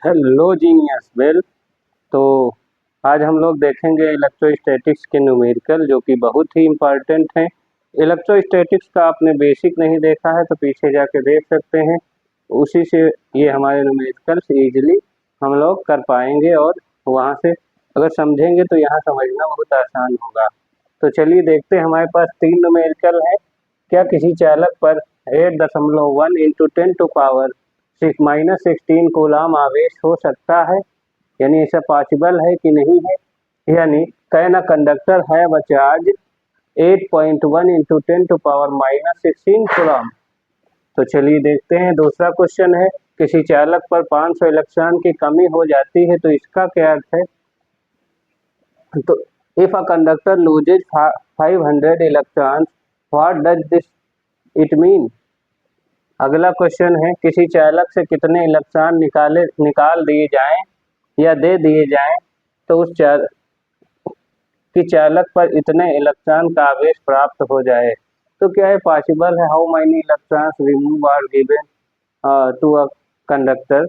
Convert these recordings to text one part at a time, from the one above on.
Hello genius well. तो आज हम लोग देखेंगे इलेक्ट्रोस्टैटिक्स के न्यूमेरिकल जो कि बहुत ही इम्पॉर्टेंट हैं। इलेक्ट्रोस्टैटिक्स का आपने बेसिक नहीं देखा है तो पीछे जाके देख सकते हैं, उसी से ये हमारे न्यूमेरिकल्स ईजिली हम लोग कर पाएंगे और वहाँ से अगर समझेंगे तो यहाँ समझना बहुत आसान होगा। तो चलिए देखते हैं, हमारे पास 3 न्यूमेरिकल हैं। क्या किसी चालक पर 8.1 इंटू 10⁻⁻16 कूलाम आवेश हो सकता है, यानी ऐसा पॉसिबल है कि नहीं है। यानी can a conductor have a charge 8.1 into 10⁻⁻16 coulomb. तो चलिए देखते हैं। दूसरा क्वेश्चन है, किसी चालक पर 500 इलेक्ट्रॉन की कमी हो जाती है तो इसका क्या अर्थ है। तो if a conductor loses 500 electrons what does this it mean. अगला क्वेश्चन है, किसी चालक से कितने इलेक्ट्रॉन निकाल दिए जाएं या दे दिए जाएं तो उस चालक पर इतने इलेक्ट्रॉन का आवेश प्राप्त हो जाए। तो क्या है पॉसिबल है, how many electrons remove or given to a conductor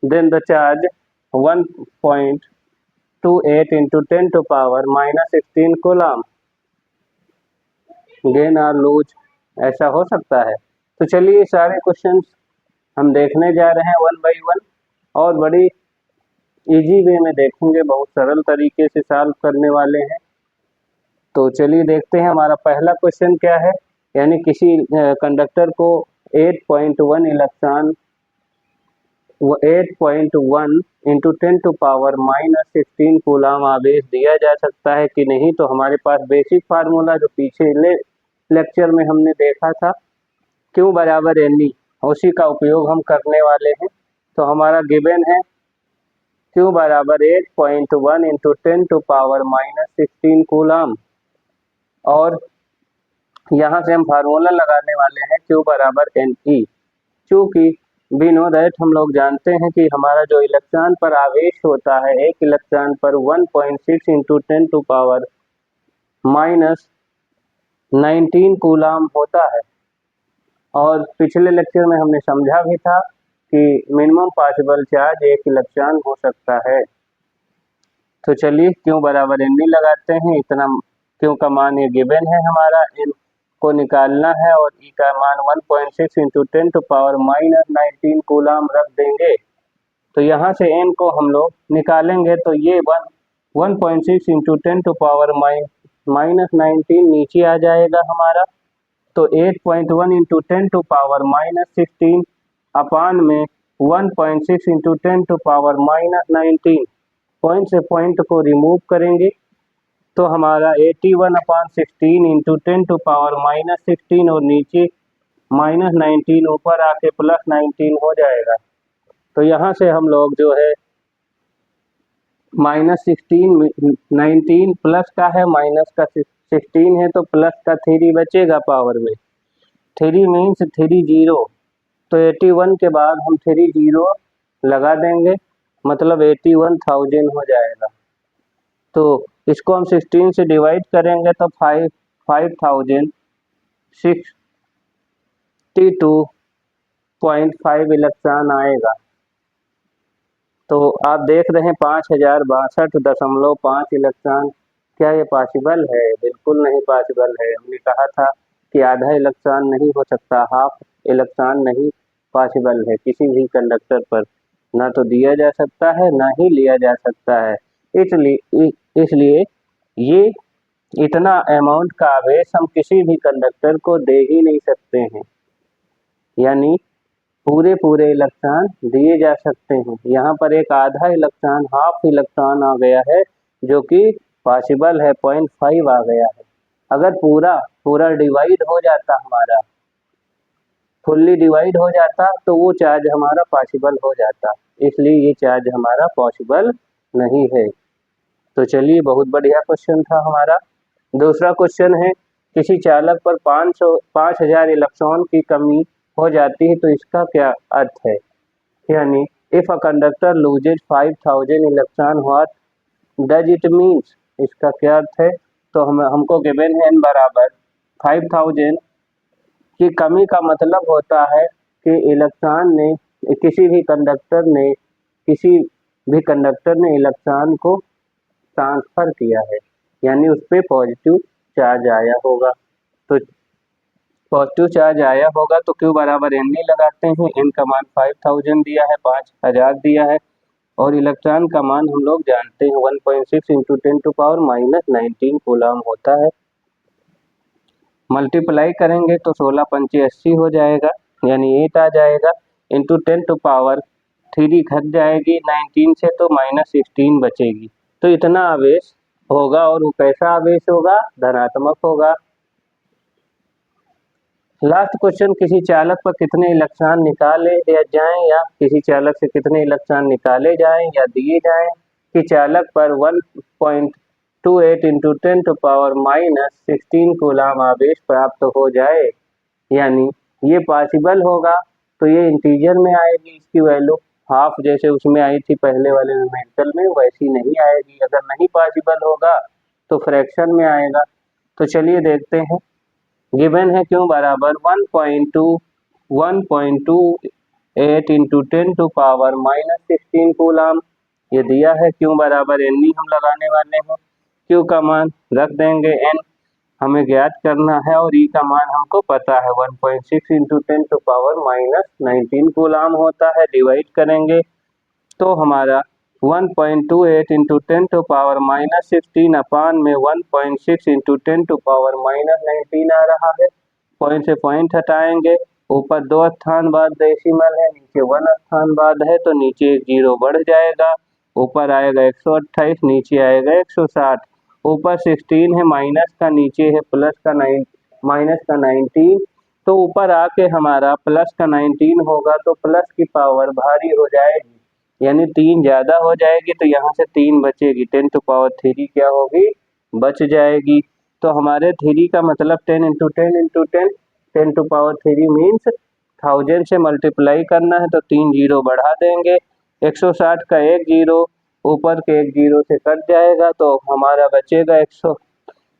then the charge 1.28 into 10⁻⁻16 coulomb gain or lose, ऐसा हो सकता है। तो चलिए सारे क्वेश्चंस हम देखने जा रहे हैं वन बाय वन और बड़ी इजी वे में देखेंगे, बहुत सरल तरीके से सॉल्व करने वाले हैं। तो चलिए देखते हैं हमारा पहला क्वेश्चन क्या है। यानी किसी कंडक्टर को 8.1 इलेक्ट्रॉन 8.1 इंटू 10⁻⁻16 कूलाम आवेश दिया जा सकता है कि नहीं। तो हमारे पास बेसिक फार्मूला जो पीछे लेक्चर में हमने देखा था, Q बराबर NE, उसी का उपयोग हम करने वाले हैं। तो हमारा गिवन है Q बराबर 8.1 इंटू 10⁻⁻16 कूलाम और यहाँ से हम फार्मूला लगाने वाले हैं Q बराबर NE। चूँकि वी नो दैट, हम लोग जानते हैं कि हमारा जो इलेक्ट्रॉन पर आवेश होता है, एक इलेक्ट्रॉन पर 1.6 इंटू 10⁻⁻19 कूलाम होता है। और पिछले लेक्चर में हमने समझा भी था कि मिनिमम पॉसिबल चार्ज 1 इलेक्ट्रॉन हो सकता है। तो चलिए Q बराबर NE लगाते हैं। इतना Q का मान ये गिवन है, हमारा N को निकालना है और E का मान 1.6 इंटू 10⁻⁻19 कूलाम रख देंगे। तो यहाँ से N को हम लोग निकालेंगे तो ये 1.6 इंटू 10⁻⁻19 नीचे आ जाएगा हमारा। तो 8.1 इंटू 10⁻⁻16 अपान में 1.6 इंटू 10⁻⁻19, पॉइंट से पॉइंट को रिमूव करेंगे तो हमारा 81/16 इंटू 10⁻⁻16 और नीचे -19 ऊपर आके +19 हो जाएगा। तो यहाँ से हम लोग जो है -19 प्लस का है, माइनस का 16 है तो प्लस का 3 बचेगा पावर में। 3 मीन्स 3 0, तो 81 के बाद हम 3 0 लगा देंगे, मतलब 81,000 हो जाएगा। तो इसको हम 16 से डिवाइड करेंगे तो 5,562.5 इलेक्ट्रॉन आएगा। तो आप देख रहे हैं 5062.5 इलेक्ट्रॉन। क्या ये पॉसिबल है? बिल्कुल नहीं पॉसिबल है। हमने कहा था कि आधा इलेक्ट्रॉन नहीं हो सकता, हाफ इलेक्ट्रॉन नहीं पॉसिबल है किसी भी कंडक्टर पर, ना तो दिया जा सकता है ना ही लिया जा सकता है। इसलिए ये इतना अमाउंट का आवेश हम किसी भी कंडक्टर को दे ही नहीं सकते हैं, यानी पूरे इलेक्ट्रॉन दिए जा सकते हैं। यहाँ पर एक आधा इलेक्ट्रॉन, हाफ इलेक्ट्रॉन आ गया है जो कि पॉसिबल है, 0.5 आ गया है। अगर पूरा डिवाइड हो जाता, हमारा फुल्ली डिवाइड हो जाता तो वो चार्ज हमारा पॉसिबल हो जाता, इसलिए ये चार्ज हमारा पॉसिबल नहीं है। तो चलिए, बहुत बढ़िया क्वेश्चन था हमारा। दूसरा क्वेश्चन है, किसी चालक पर 5000 इलेक्ट्रॉन की कमी हो जाती है तो इसका क्या अर्थ है। यानी if a conductor loses 5000 electron what does it means, इसका क्या अर्थ है। तो हमको गिवन है n बराबर 5000 की कमी का मतलब होता है कि इलेक्ट्रॉन ने किसी भी कंडक्टर ने इलेक्ट्रॉन को ट्रांसफर किया है, यानी उस पर पॉजिटिव चार्ज आया होगा। तो पॉजिटिव चार्ज आया होगा तो Q बराबर N लगाते हैं। N का मान 5000 दिया है, 5000 दिया है, और इलेक्ट्रॉन का मान हम लोग जानते हैं 1.6 × 10⁻⁻19 कूलम होता है। मल्टीप्लाई करेंगे तो 16 पंचे 80 हो जाएगा, यानी 8 आ जाएगा, इंटू 10⁻3 घट जाएगी 19 से तो -16 बचेगी। तो इतना आवेश होगा, और वो कैसा आवेश होगा? धनात्मक होगा। लास्ट क्वेश्चन, किसी चालक पर कितने इलेक्ट्रॉन निकाले या जाएं, या किसी चालक से कितने इलेक्ट्रॉन निकाले जाएं या दिए जाएं कि चालक पर 1.28 × 10⁻⁻16 कूलम आवेश प्राप्त हो जाए। यानी ये पॉसिबल होगा तो ये इंटीजर में आएगी, इसकी वैल्यू हाफ जैसे उसमें आई थी पहले वाले न्यूमेरिकल में, वैसी नहीं आएगी। अगर नहीं पॉसिबल होगा तो फ्रैक्शन में आएगा। तो चलिए देखते हैं। गिवन है Q बराबर 1.28 × 10⁻⁻16 कूलम। ये दिया है। Q बराबर N हम लगाने वाले हैं। Q का मान रख देंगे, N हमें ज्ञात करना है, और E का मान हमको पता है 1.6 × 10⁻⁻19 कूलम होता है। डिवाइड करेंगे तो हमारा 1.28 × 10⁻⁻16 अपान में 1.6 × 10⁻⁻19 आ रहा है। पॉइंट से पॉइंट हटाएंगे, ऊपर 2 स्थान बाद डेसिमल है, नीचे 1 स्थान बाद है, तो नीचे 1 0 बढ़ जाएगा, ऊपर आएगा 128, नीचे आएगा 160। ऊपर 16 है, माइनस का नीचे है माइनस का 19, तो ऊपर आके हमारा प्लस का 19 होगा, तो प्लस की पावर भारी हो जाएगी, यानी 3 ज्यादा हो जाएगी, तो यहाँ से 3 बचेगी, 10⁻3 क्या होगी? बच जाएगी। तो हमारे 3 का मतलब 10 × 10 × 10, 10⁻3 मीन्स 1000 से मल्टीप्लाई करना है, तो 3 0 बढ़ा देंगे, 160 का 1 0 ऊपर के 1 0 से कट जाएगा, तो हमारा बचेगा 100,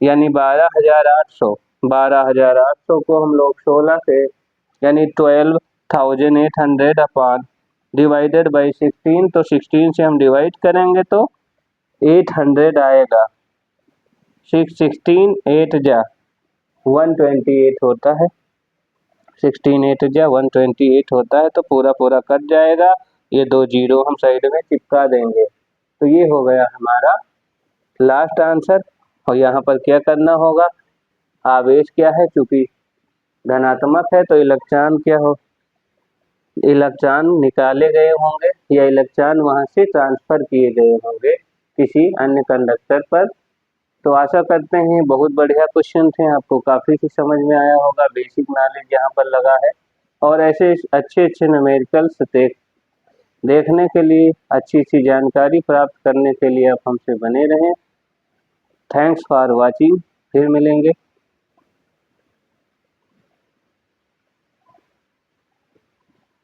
यानी 12800। 12800 को हम लोग 16 से यानी 12800 अपान डिवाइडेड बाई 16, तो 16 से हम डिवाइड करेंगे तो 800 आएगा। 16 8 जा 128 होता है, 16 8 जा 128 होता है, तो पूरा पूरा कट जाएगा, ये 2 0 हम साइड में चिपका देंगे। तो ये हो गया हमारा लास्ट आंसर। और यहाँ पर क्या करना होगा? आवेश क्या है, चूंकि धनात्मक है तो इलेक्ट्रॉन क्या हो, इलेक्ट्रॉन निकाले गए होंगे या इलेक्ट्रॉन वहां से ट्रांसफर किए गए होंगे किसी अन्य कंडक्टर पर। तो आशा करते हैं बहुत बढ़िया क्वेश्चन थे, आपको काफ़ी ही समझ में आया होगा, बेसिक नॉलेज यहाँ पर लगा है। और ऐसे अच्छे अच्छे न्यूमेरिकल्स देखने के लिए, अच्छी अच्छी जानकारी प्राप्त करने के लिए आप हमसे बने रहें। थैंक्स फॉर वॉचिंग, फिर मिलेंगे।